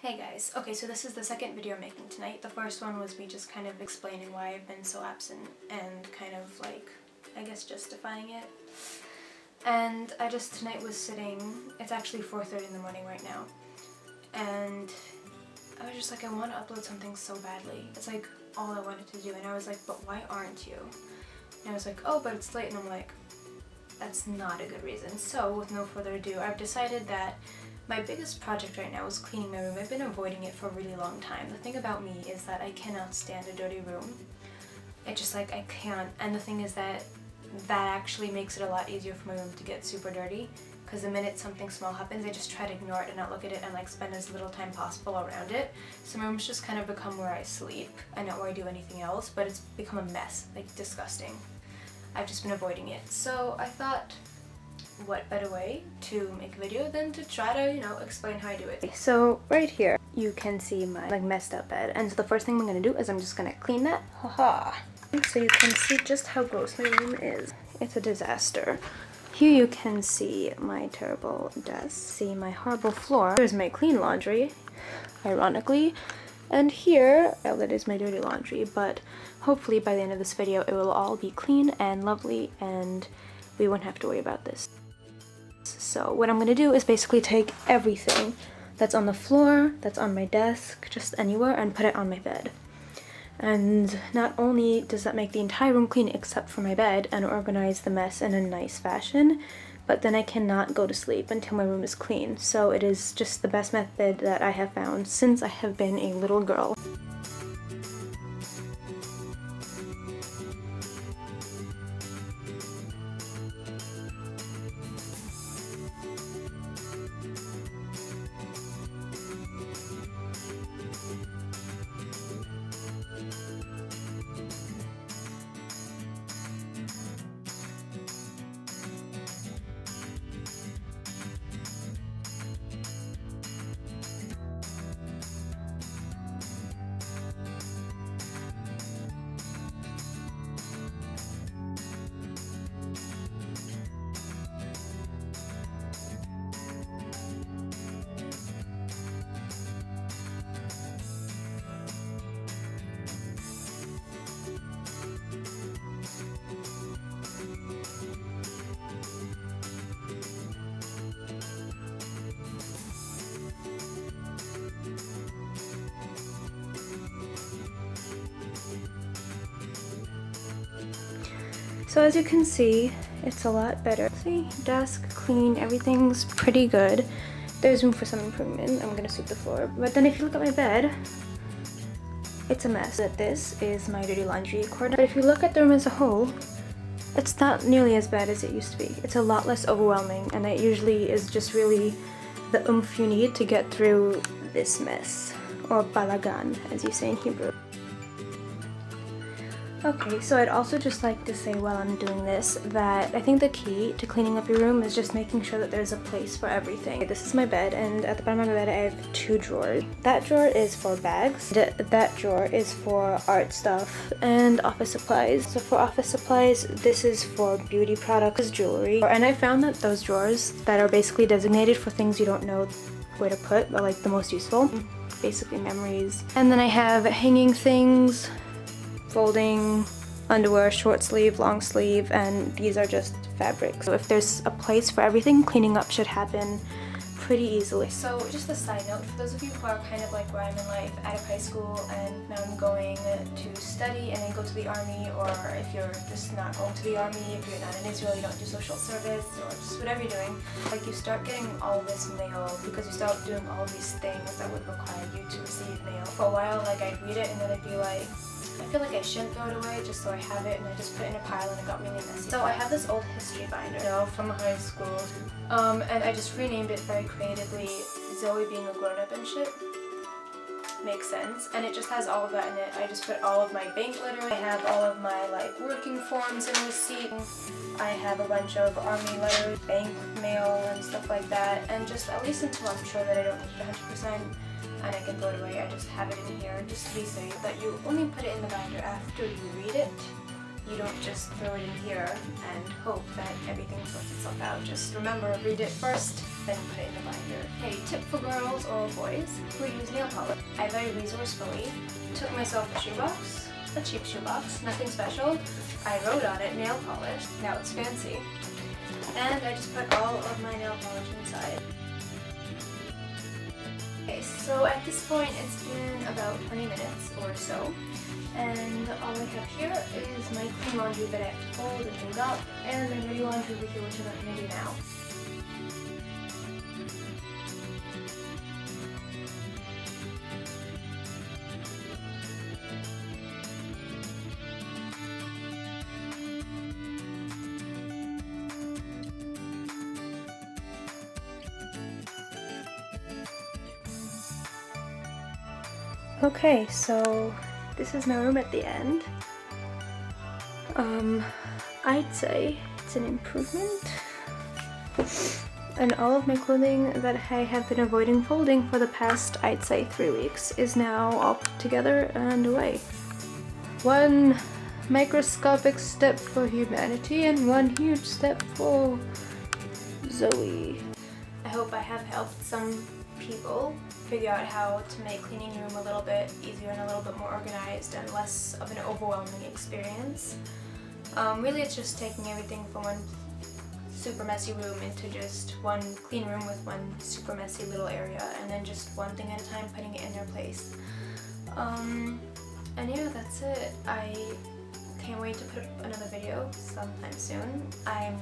Hey guys, okay, so this is the second video I'm making tonight. The first one was me just kind of explaining why I've been so absent and kind of like, I guess, justifying it. And tonight was sitting, it's actually 4:30 in the morning right now, and I was just like, I want to upload something so badly. It's like all I wanted to do, and I was like, but why aren't you? And I was like, oh, but it's late, and I'm like, that's not a good reason. So with no further ado, I've decided that my biggest project right now is cleaning my room. I've been avoiding it for a really long time. The thing about me is that I cannot stand a dirty room. It's just like I can't. And the thing is that actually makes it a lot easier for my room to get super dirty, because the minute something small happens, I just try to ignore it and not look at it and like spend as little time possible around it. So my room's just kind of become where I sleep and not where I do anything else, but it's become a mess, like disgusting. I've just been avoiding it. So I thought, what better way to make a video than to try to, explain how I do it. So right here, you can see my messed up bed. And so the first thing I'm gonna do is I'm just gonna clean that. Haha. So you can see just how gross my room is. It's a disaster. Here you can see my terrible desk, see my horrible floor. There's my clean laundry, ironically. And here, well, that is my dirty laundry, but hopefully by the end of this video it will all be clean and lovely and we won't have to worry about this. So what I'm going to do is basically take everything that's on the floor, that's on my desk, just anywhere, and put it on my bed. And not only does that make the entire room clean except for my bed and organize the mess in a nice fashion, but then I cannot go to sleep until my room is clean. So it is just the best method that I have found since I have been a little girl. So as you can see, it's a lot better. See, desk, clean, everything's pretty good. There's room for some improvement. I'm gonna sweep the floor. But then if you look at my bed, it's a mess. This is my dirty laundry corner. But if you look at the room as a whole, it's not nearly as bad as it used to be. It's a lot less overwhelming, and it usually is just really the oomph you need to get through this mess, or balagan, as you say in Hebrew. Okay, so I'd also just like to say while I'm doing this that I think the key to cleaning up your room is just making sure that there's a place for everything. This is my bed, and at the bottom of my bed I have 2 drawers. That drawer is for bags, that drawer is for art stuff and office supplies. So for office supplies, this is for beauty products, jewelry, and I found that those drawers that are basically designated for things you don't know where to put are like the most useful, basically memories. And then I have hanging things, folding, underwear, short sleeve, long sleeve, and these are just fabrics. So if there's a place for everything, cleaning up should happen pretty easily. So just a side note, for those of you who are kind of like where I'm in life, out of high school and now I'm going to study and then go to the army, or if you're just not going to the army, if you're not in Israel, you don't do social service, or just whatever you're doing, like you start getting all this mail because you start doing all these things that would require you to receive mail. For a while, like I'd read it and then I'd be like, I feel like I shouldn't throw it away just so I have it, and I just put it in a pile and it got really messy. So I have this old history binder from high school, and I just renamed it very creatively, Zoe being a grown-up and shit. Makes sense. And it just has all of that in it. I just put all of my bank letters, I have all of my working forms and receipts, I have a bunch of army letters, bank mail and stuff like that, and just at least until I'm sure that I don't need it 100%. And I can throw it away, I just have it in here just to be safe, that you only put it in the binder after you read it. you don't just throw it in here and hope that everything sorts itself out. Just remember, read it first, then put it in the binder. Hey, tip for girls or boys who use nail polish. I very resourcefully took myself a shoebox, a cheap shoebox, nothing special. I wrote on it nail polish, now it's fancy. And I just put all of my nail polish inside. Okay, so at this point it's been about 20 minutes or so, and all I have here is my clean laundry that I have to fold and hang up, and my dirty laundry over here, which I'm not going to do now. Okay, so this is my room at the end. I'd say it's an improvement. And all of my clothing that I have been avoiding folding for the past, I'd say, 3 weeks is now all put together and away. One microscopic step for humanity and one huge step for Zoe. I hope I have helped some people figure out how to make cleaning your room a little bit easier and a little bit more organized and less of an overwhelming experience. Really, it's just taking everything from one super messy room into just one clean room with one super messy little area, and then just one thing at a time putting it in their place. And yeah, that's it. I can't wait to put up another video sometime soon. I'm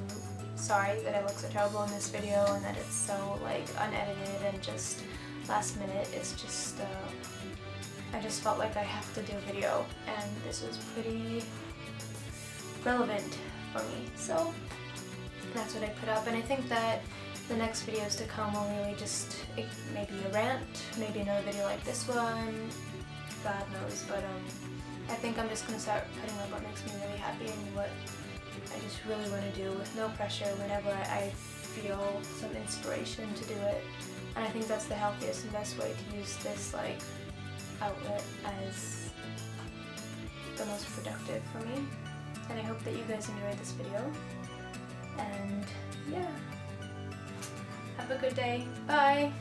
sorry that I look so terrible in this video and that it's so like unedited and just last minute. It's just I just felt like I have to do a video, and this was pretty relevant for me, so that's what I put up. And I think that the next videos to come will really just maybe a rant, maybe another video like this one, God knows, but I think I'm just gonna start putting up what makes me really happy and what I just really want to do with no pressure whenever I feel some inspiration to do it. And I think that's the healthiest and best way to use this like outlet as the most productive for me. And I hope that you guys enjoyed this video. And yeah, have a good day. Bye!